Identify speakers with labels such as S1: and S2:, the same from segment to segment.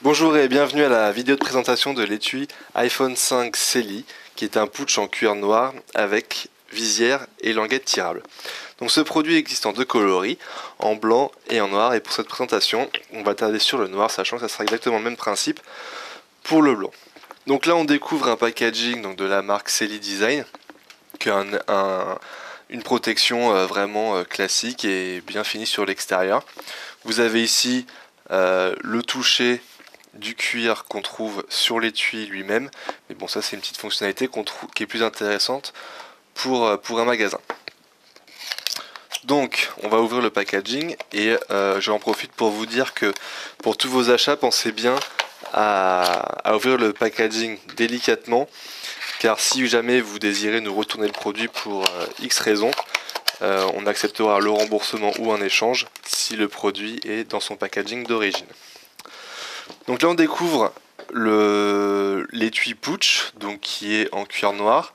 S1: Bonjour et bienvenue à la vidéo de présentation de l'étui iPhone 5 Selly qui est un putsch en cuir noir avec visière et languette tirable. Donc ce produit existe en deux coloris, en blanc et en noir, et pour cette présentation on va tarder sur le noir, sachant que ça sera exactement le même principe pour le blanc. Donc là on découvre un packaging donc, de la marque Selly Design, qui a une protection vraiment classique et bien finie sur l'extérieur. Vous avez ici le toucher du cuir qu'on trouve sur l'étui lui-même, mais bon, ça c'est une petite fonctionnalité qui est plus intéressante pour un magasin. Donc on va ouvrir le packaging et j'en profite pour vous dire que pour tous vos achats, pensez bien à ouvrir le packaging délicatement, car si jamais vous désirez nous retourner le produit pour X raisons, on acceptera le remboursement ou un échange si le produit est dans son packaging d'origine. Donc là on découvre l'étui putsch, donc qui est en cuir noir,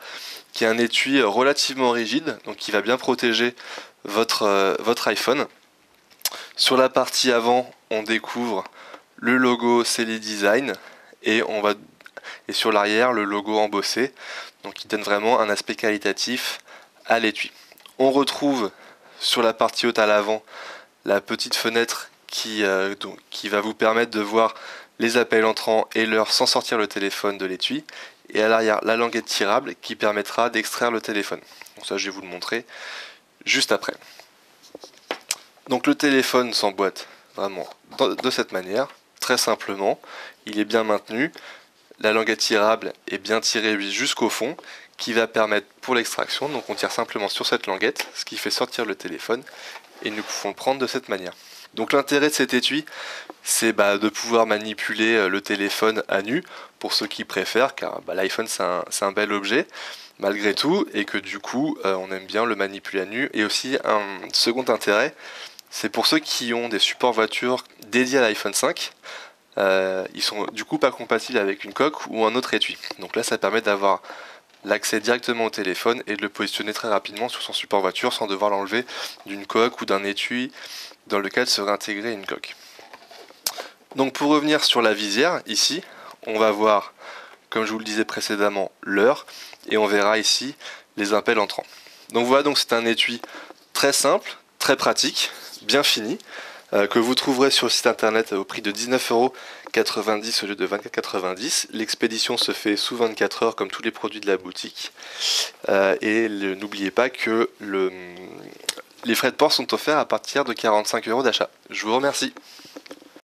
S1: qui est un étui relativement rigide, donc qui va bien protéger votre iPhone. Sur la partie avant, on découvre le logo Selly Design et sur l'arrière le logo embossé, donc qui donne vraiment un aspect qualitatif à l'étui. On retrouve sur la partie haute à l'avant la petite fenêtre qui va vous permettre de voir les appels entrants et l'heure sans sortir le téléphone de l'étui, et à l'arrière la languette tirable qui permettra d'extraire le téléphone. Donc ça je vais vous le montrer juste après. Donc le téléphone s'emboîte vraiment de cette manière, très simplement, il est bien maintenu, la languette tirable est bien tirée jusqu'au fond, qui va permettre pour l'extraction, donc on tire simplement sur cette languette, ce qui fait sortir le téléphone, et nous pouvons le prendre de cette manière. Donc l'intérêt de cet étui, c'est de pouvoir manipuler le téléphone à nu, pour ceux qui préfèrent, car l'iPhone c'est un bel objet, malgré tout, et que du coup on aime bien le manipuler à nu. Et aussi un second intérêt, c'est pour ceux qui ont des supports voitures dédiés à l'iPhone 5, ils sont du coup pas compatibles avec une coque ou un autre étui. Donc là ça permet d'avoir l'accès directement au téléphone et de le positionner très rapidement sur son support voiture sans devoir l'enlever d'une coque ou d'un étui dans lequel serait intégrée une coque. Donc pour revenir sur la visière, ici, on va voir, comme je vous le disais précédemment, l'heure, et on verra ici les appels entrants. Donc voilà, donc c'est un étui très simple, très pratique, bien fini, que vous trouverez sur le site internet au prix de 19,90 € au lieu de 24,90 €. L'expédition se fait sous 24 heures comme tous les produits de la boutique. Et n'oubliez pas que les frais de port sont offerts à partir de 45 € d'achat. Je vous remercie.